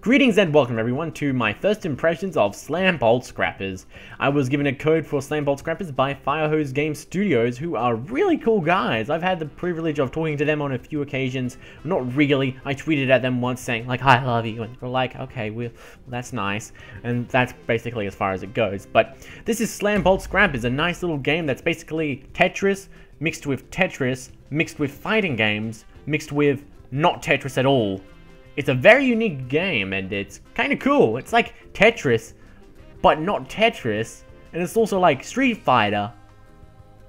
Greetings and welcome everyone to my first impressions of Slam Bolt Scrappers. I was given a code for Slam Bolt Scrappers by Firehose Game Studios, who are really cool guys. I've had the privilege of talking to them on a few occasions. Not really. I tweeted at them once saying like, "I love you," and they're like, "Okay, well, that's nice." And that's basically as far as it goes. But this is Slam Bolt Scrappers, a nice little game that's basically Tetris mixed with Tetris, mixed with fighting games, mixed with not Tetris at all. It's a very unique game, and it's kind of cool. It's like Tetris, but not Tetris. And it's also like Street Fighter,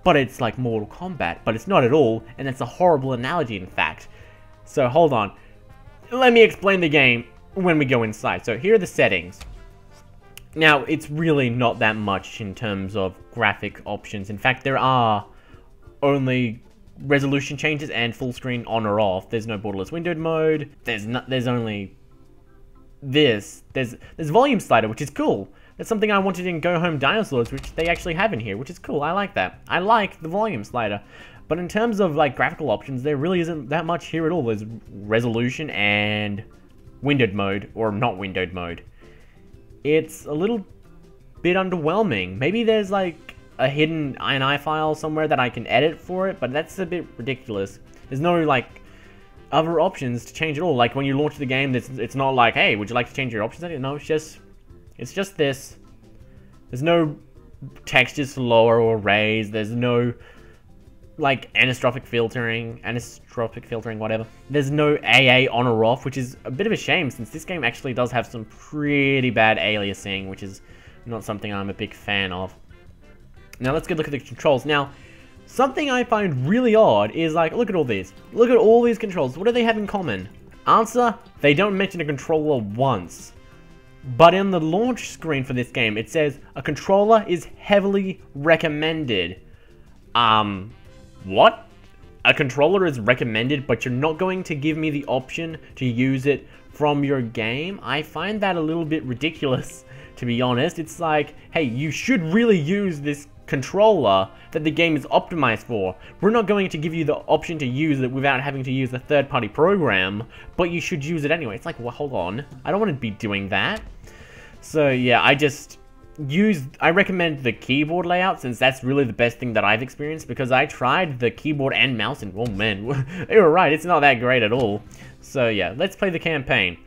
but it's like Mortal Kombat, but it's not at all. And it's a horrible analogy, in fact. So hold on. Let me explain the game when we go inside. So here are the settings. Now, it's really not that much in terms of graphic options. In fact, there are only resolution changes and full screen on or off. There's no borderless windowed mode. There's only this. There's volume slider, which is cool. That's something I wanted in Go Home Dinosaurs, which they actually have in here, which is cool. I like that. I like the volume slider. But in terms of like graphical options, there really isn't that much here at all. There's resolution and windowed mode, or not windowed mode. It's a little bit underwhelming. Maybe there's like a hidden INI file somewhere that I can edit for it, but that's a bit ridiculous. There's no like other options to change it all. Like when you launch the game, it's not like, hey, would you like to change your options? No, it's just this. There's no textures to lower or raise. There's no like anisotropic filtering, whatever. There's no AA on or off, which is a bit of a shame since this game actually does have some pretty bad aliasing, which is not something I'm a big fan of. Now let's go look at the controls. Now, something I find really odd is like, look at all these. Look at all these controls. What do they have in common? Answer, they don't mention a controller once. But in the launch screen for this game, it says a controller is heavily recommended. What? A controller is recommended, but you're not going to give me the option to use it from your game? I find that a little bit ridiculous, to be honest. It's like, hey, you should really use this controller that the game is optimized for. We're not going to give you the option to use it without having to use a third-party program, but you should use it anyway. It's like, well, hold on. I don't want to be doing that. So yeah, I recommend the keyboard layout, since that's really the best thing that I've experienced, because I tried the keyboard and mouse and, oh man, you were right, it's not that great at all. So yeah, let's play the campaign.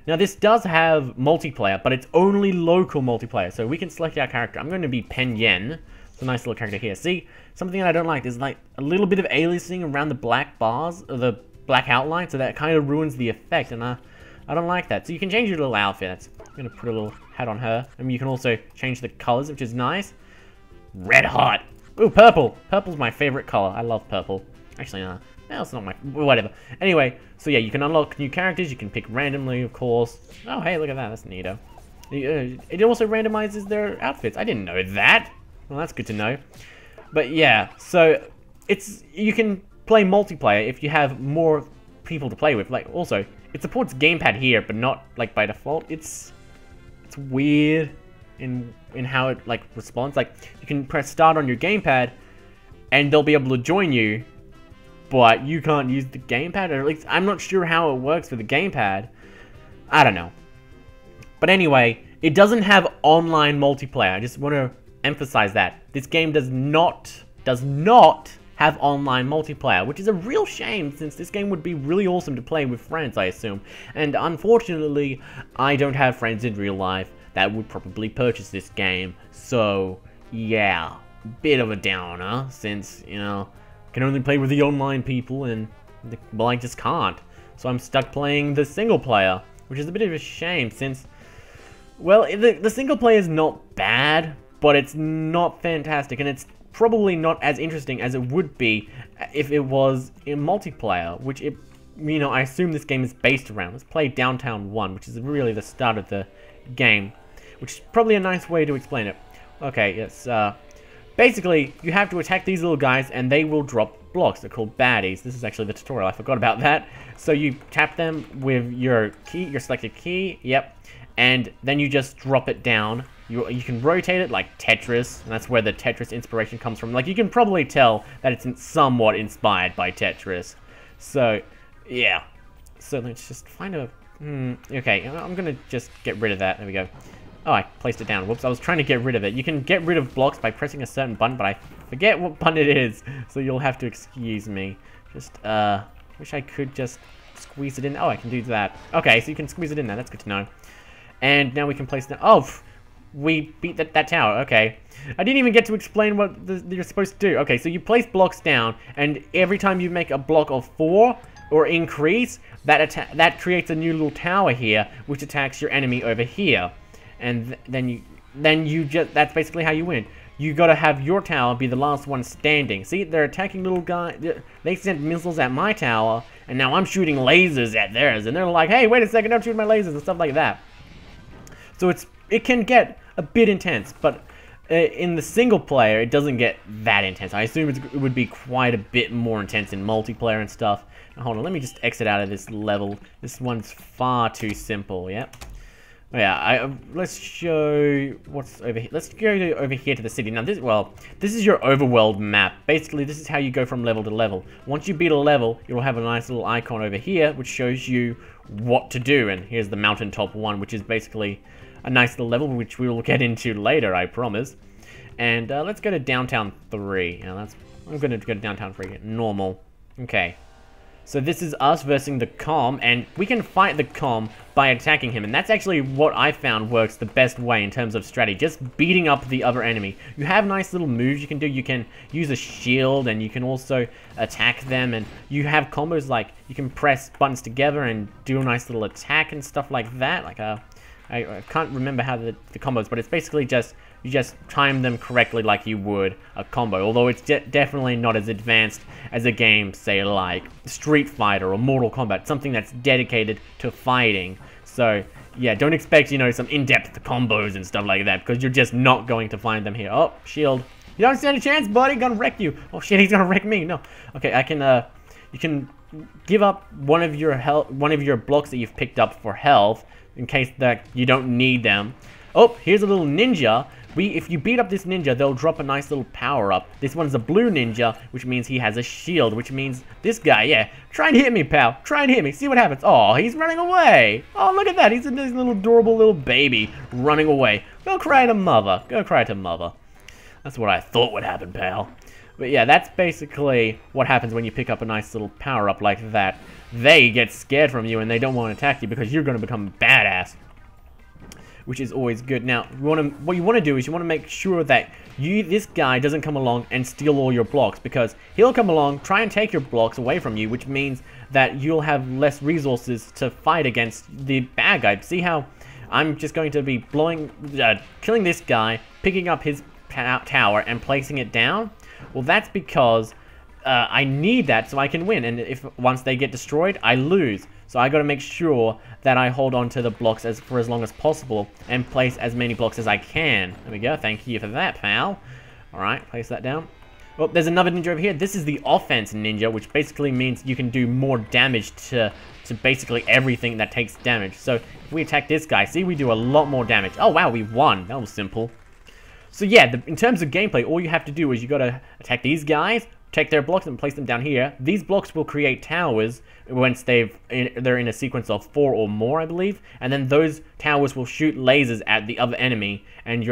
Now this does have multiplayer, but it's only local multiplayer, so we can select our character. I'm going to be Pen Yen. It's a nice little character here. See, something that I don't like is like a little bit of aliasing around the black bars, or the black outline, so that kind of ruins the effect, and I don't like that. So you can change your little outfit. I'm going to put a little hat on her. I mean, you can also change the colors, which is nice. Red hot. Ooh, purple. Purple's my favorite color. I love purple. Actually, no, it's not my... whatever. Anyway, so yeah, you can unlock new characters. You can pick randomly, of course. Oh, hey, look at that. That's neato. It also randomizes their outfits. I didn't know that. Well, that's good to know. But yeah, so you can play multiplayer if you have more people to play with. Like, also, it supports gamepad here, but not like by default. It's weird in how it like responds. Like, you can press start on your gamepad and they'll be able to join you, but you can't use the gamepad, or at least I'm not sure how it works for the gamepad. I don't know. But anyway, it doesn't have online multiplayer. I just want to emphasize that. This game does not have online multiplayer, which is a real shame, since this game would be really awesome to play with friends, I assume. And unfortunately, I don't have friends in real life that would probably purchase this game. So, yeah, bit of a downer, since, you know, I can only play with the online people, and, well, I just can't. So I'm stuck playing the single player, which is a bit of a shame, since, well, the single player is not bad, but it's not fantastic, and it's probably not as interesting as it would be if it was in multiplayer, which I assume this game is based around. Let's play Downtown 1, which is really the start of the game, which is probably a nice way to explain it. Okay, yes, basically, you have to attack these little guys, and they will drop blocks. They're called baddies. This is actually the tutorial. I forgot about that. So you tap them with your key, your selected key, yep, and then you just drop it down. You can rotate it like Tetris, and that's where the Tetris inspiration comes from. Like, you can probably tell that it's somewhat inspired by Tetris. So, yeah. So let's just find a Okay, I'm gonna just get rid of that. There we go. Oh, I placed it down. Whoops, I was trying to get rid of it. You can get rid of blocks by pressing a certain button, but I forget what button it is, so you'll have to excuse me. Just, wish I could just squeeze it in. Oh, I can do that. Okay, so you can squeeze it in there. That's good to know. And now we can place it. Oh, we beat that tower. Okay. I didn't even get to explain what you're supposed to do. Okay, so you place blocks down, and every time you make a block of 4 or increase, that creates a new little tower here, which attacks your enemy over here. And then you just, that's basically how you win. You gotta have your tower be the last one standing. See, they're attacking little guys. They sent missiles at my tower, and now I'm shooting lasers at theirs. And they're like, hey, wait a second, don't shoot my lasers, and stuff like that. So it can get a bit intense, but in the single player, it doesn't get that intense. I assume it would be quite a bit more intense in multiplayer and stuff. Now, hold on, let me just exit out of this level. This one's far too simple, yep. Oh, yeah, let's show what's over here. Let's go over here to the city. Now, this is your overworld map. Basically, this is how you go from level to level. Once you beat a level, you'll have a nice little icon over here, which shows you what to do. And here's the mountaintop one, which is basically a nice little level, which we will get into later, I promise. And let's go to Downtown 3. Now, I'm going to go to Downtown 3. Normal. Okay. So this is us versus the comm, and we can fight the comm by attacking him, and that's actually what I found works the best way in terms of strategy, just beating up the other enemy. You have nice little moves you can do. You can use a shield, and you can also attack them, and you have combos like you can press buttons together and do a nice little attack and stuff like that. Like I can't remember how the combos, but it's basically just you just time them correctly like you would a combo, although it's definitely not as advanced as a game, say, like Street Fighter or Mortal Kombat, something that's dedicated to fighting. So, yeah, don't expect, some in-depth combos and stuff like that, because you're just not going to find them here. Oh, shield. You don't stand a chance, buddy. Gonna wreck you. Oh, shit, he's gonna wreck me. No. Okay, you can give up one of your blocks that you've picked up for health, in case that you don't need them. Oh, here's a little ninja. If you beat up this ninja, they'll drop a nice little power-up. This one's a blue ninja, which means he has a shield, which means this guy, yeah. Try and hit me, pal. Try and hit me. See what happens. Oh, he's running away. Oh, look at that. He's a nice little adorable little baby running away. Go cry to mother. Go cry to mother. That's what I thought would happen, pal. But yeah, that's basically what happens when you pick up a nice little power-up like that. They get scared from you and they don't want to attack you because you're going to become badass, which is always good. Now, what you want to do is you want to make sure that this guy doesn't come along and steal all your blocks, because he'll come along, try and take your blocks away from you, which means that you'll have less resources to fight against the bad guy. See how I'm just going to be killing this guy, picking up his tower and placing it down? Well, that's because I need that so I can win, and once they get destroyed, I lose. So I got to make sure that I hold on to the blocks for as long as possible and place as many blocks as I can. There we go. Thank you for that, pal. All right, place that down. Oh, there's another ninja over here. This is the offense ninja, which basically means you can do more damage to basically everything that takes damage. So if we attack this guy, see, we do a lot more damage. Oh, wow, we won. That was simple. So yeah, in terms of gameplay, all you have to do is you got to attack these guys, take their blocks and place them down here. These blocks will create towers once they're in a sequence of 4 or more, I believe. And then those towers will shoot lasers at the other enemy, and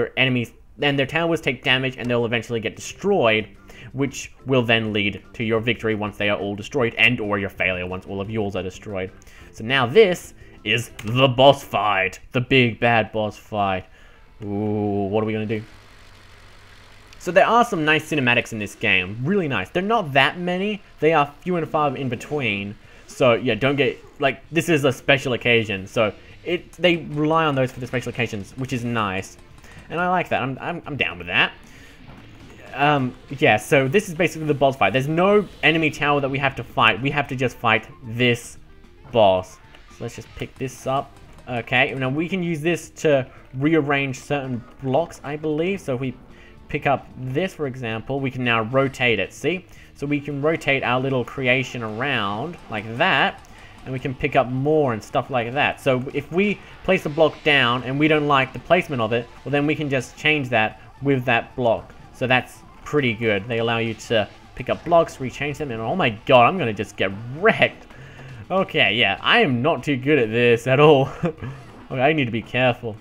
their towers take damage and they'll eventually get destroyed, which will then lead to your victory once they are all destroyed, and or your failure once all of yours are destroyed. So now this is the boss fight, the big bad boss fight. Ooh, what are we gonna do? So there are some nice cinematics in this game, really nice. They're not that many, they are few and far in between. So yeah, don't get, this is a special occasion, so they rely on those for the special occasions, which is nice. And I like that, I'm down with that. Yeah, so this is basically the boss fight. There's no enemy tower that we have to fight, we have to just fight this boss. So let's just pick this up. Okay, now we can use this to rearrange certain blocks, I believe. So if we pick up this, for example, we can now rotate it, see? So we can rotate our little creation around like that, and we can pick up more and stuff like that. So if we place a block down and we don't like the placement of it, well then we can just change that with that block. So that's pretty good. They allow you to pick up blocks, rechange them, and oh my god, I'm gonna just get wrecked. Okay, yeah, I am not too good at this at all. Okay, I need to be careful.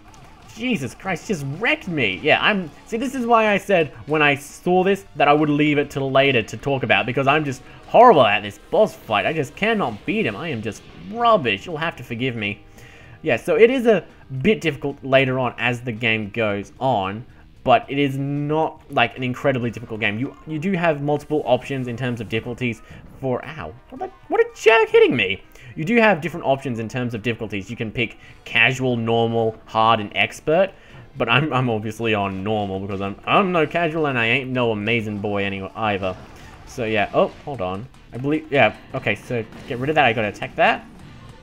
Jesus Christ, just wrecked me. Yeah, see, this is why I said when I saw this that I would leave it till later to talk about, because I'm just horrible at this boss fight. I just cannot beat him. I am just rubbish. You'll have to forgive me. Yeah, so it is a bit difficult later on as the game goes on, but it is not like an incredibly difficult game. You do have multiple options in terms of difficulties for... Ow, what a jerk hitting me! You do have different options in terms of difficulties. You can pick casual, normal, hard, and expert. But I'm obviously on normal because I'm no casual and I ain't no amazing boy anyway either. So yeah, oh, hold on. I believe, yeah, okay, so to get rid of that, I gotta attack that.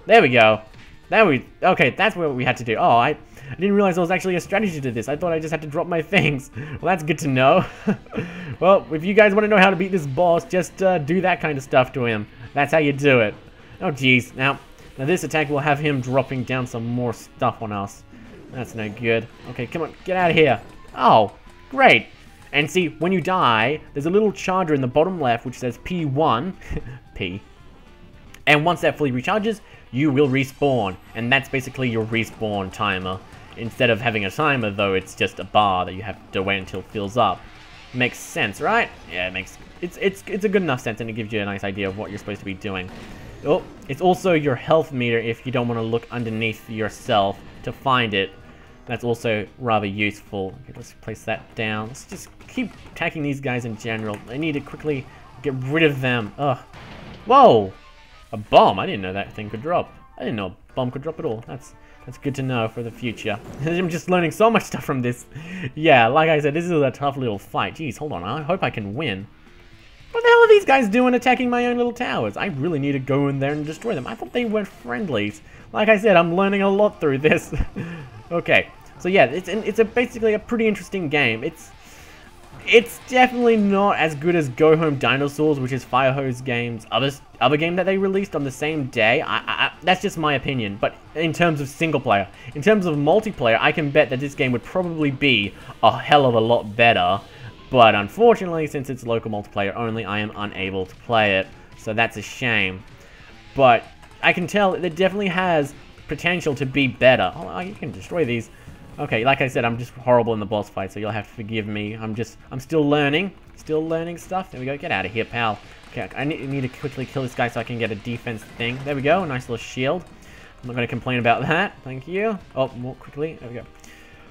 There we go. Okay, that's what we had to do. Oh, I didn't realize there was actually a strategy to this. I thought I just had to drop my things. Well, that's good to know. Well, if you guys want to know how to beat this boss, just do that kind of stuff to him. That's how you do it. Oh, jeez. Now this attack will have him dropping down some more stuff on us. That's no good. Okay, come on, get out of here. Oh, great. And see, when you die, there's a little charger in the bottom left which says P1. P. And once that fully recharges, you will respawn. And that's basically your respawn timer. Instead of having a timer, though, it's just a bar that you have to wait until it fills up. Makes sense, right? Yeah, it's a good enough sense, and it gives you a nice idea of what you're supposed to be doing. Oh, it's also your health meter if you don't want to look underneath yourself to find it. That's also rather useful. Okay, let's place that down. Let's just keep attacking these guys in general. I need to quickly get rid of them. Ugh. Whoa! A bomb. I didn't know that thing could drop. I didn't know a bomb could drop at all. That's good to know for the future. I'm just learning so much stuff from this. Yeah, like I said, this is a tough little fight. Jeez, hold on. I hope I can win. What the hell are these guys doing attacking my own little towers? I really need to go in there and destroy them. I thought they weren't friendlies. Like I said, I'm learning a lot through this. Okay, so yeah, it's basically a pretty interesting game. It's definitely not as good as Go Home Dinosaurs, which is Firehose Games' other game that they released on the same day. That's just my opinion. But in terms of single player, in terms of multiplayer, I can bet that this game would probably be a hell of a lot better. But unfortunately, since it's local multiplayer only, I am unable to play it. So that's a shame. But I can tell it definitely has potential to be better. Oh, you can destroy these. Okay, like I said, I'm just horrible in the boss fight, so you'll have to forgive me. I'm still learning stuff. There we go. Get out of here, pal. Okay, I need to quickly kill this guy so I can get a defense thing. There we go. Nice little shield. I'm not going to complain about that. Thank you. Oh, more quickly. There we go.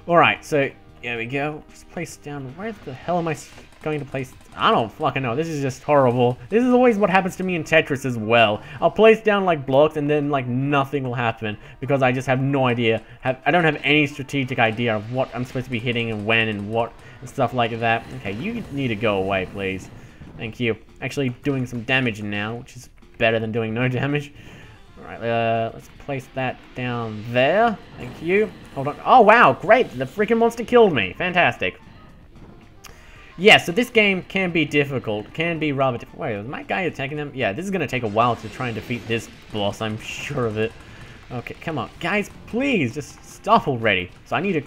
Alright, so there we go. Just place down. Where the hell am I going to place? I don't fucking know. This is just horrible. This is always what happens to me in Tetris as well. I'll place down like blocks and then like nothing will happen because I just have no idea. I don't have any strategic idea of what I'm supposed to be hitting and when and what and stuff like that. Okay, you need to go away, please. Thank you. Actually doing some damage now, which is better than doing no damage. Alright, let's place that down there. Thank you. Hold on. Oh, wow, great. The freaking monster killed me. Fantastic. Yeah, so this game can be difficult. Can be rather difficult. Wait, was my guy attacking them? Yeah, this is going to take a while to try and defeat this boss. I'm sure of it. Okay, come on. Guys, please, just stop already. So I need to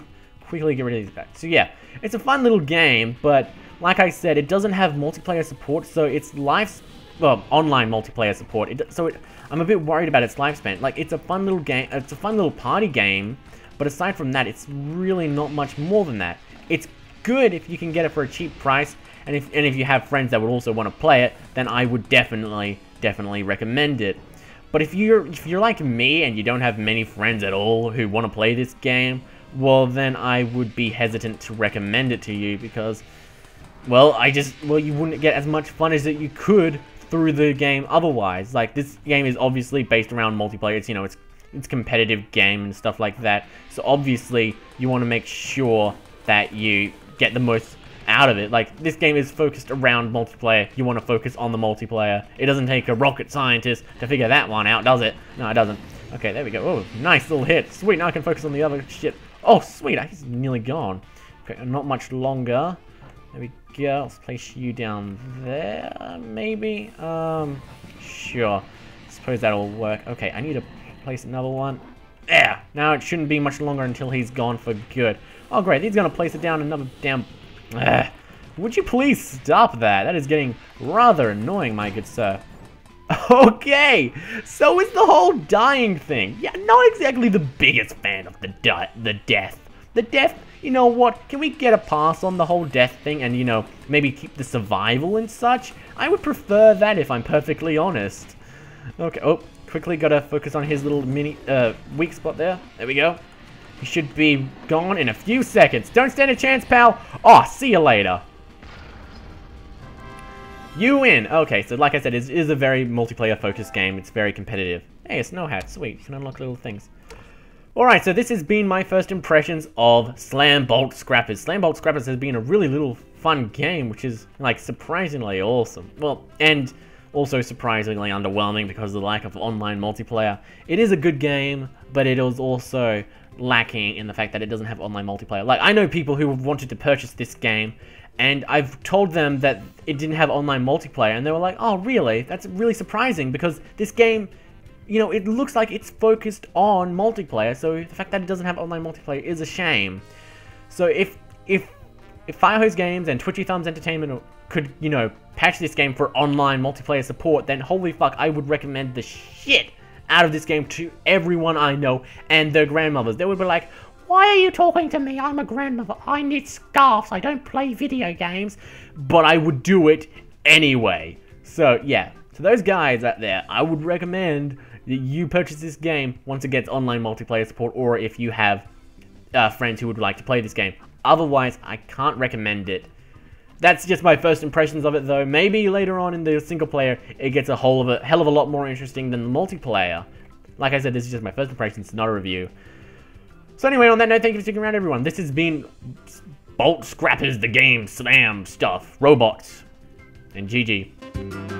quickly get rid of these guys. So yeah, it's a fun little game, but like I said, it doesn't have multiplayer support, so it's online multiplayer support. I'm a bit worried about its lifespan. Like, it's a fun little game, it's a fun little party game, but aside from that, it's really not much more than that. It's good if you can get it for a cheap price, and if you have friends that would also want to play it, then I would definitely recommend it. But if you're like me and you don't have many friends at all who want to play this game, well then I would be hesitant to recommend it to you because, well, you wouldn't get as much fun as that you could through the game otherwise. Like, this game is obviously based around multiplayer. It's, you know, it's competitive game and stuff like that. So obviously you want to make sure that you get the most out of it. Like, this game is focused around multiplayer. You want to focus on the multiplayer. It doesn't take a rocket scientist to figure that one out, does it? No, it doesn't. Okay, there we go. Oh, nice little hit. Sweet, now I can focus on the other shit. Oh, sweet, he's nearly gone. Okay, not much longer. There we go. Let's place you down there, maybe? Sure. Suppose that'll work. Okay, I need to place another one. There! Now it shouldn't be much longer until he's gone for good. Oh, great. He's going to place it down another damn... Would you please stop that? That is getting rather annoying, my good sir. Okay, so is the whole dying thing. Yeah, not exactly the biggest fan of the death. The death, you know what, can we get a pass on the whole death thing and, you know, maybe keep the survival and such? I would prefer that if I'm perfectly honest. Okay, oh, quickly gotta focus on his little mini, weak spot there. There we go. He should be gone in a few seconds. Don't stand a chance, pal. Oh, see you later. You win! Okay, so like I said, it is a very multiplayer-focused game. It's very competitive. Hey, a snow hat. Sweet. You can unlock little things. Alright, so this has been my first impressions of Slam Bolt Scrappers. Slam Bolt Scrappers has been a really little fun game, which is, like, surprisingly awesome. Well, and also surprisingly underwhelming because of the lack of online multiplayer. It is a good game, but it is also lacking in the fact that it doesn't have online multiplayer. Like, I know people who wanted to purchase this game, and I've told them that it didn't have online multiplayer, and they were like, oh, really? That's really surprising, because this game, you know, it looks like it's focused on multiplayer, so the fact that it doesn't have online multiplayer is a shame. So if Firehose Games and Twitchy Thumbs Entertainment could, you know, patch this game for online multiplayer support, then holy fuck, I would recommend the shit out of this game to everyone I know and their grandmothers. They would be like, why are you talking to me? I'm a grandmother. I knit scarves. I don't play video games. But I would do it anyway. So, yeah. To those guys out there, I would recommend that you purchase this game once it gets online multiplayer support, or if you have friends who would like to play this game. Otherwise, I can't recommend it. That's just my first impressions of it, though. Maybe later on in the single player, it gets a hell of a lot more interesting than the multiplayer. Like I said, this is just my first impressions, not a review. So anyway, on that note, thank you for sticking around, everyone. This has been Bolt Scrappers, the game, Slam stuff, robots, and GG.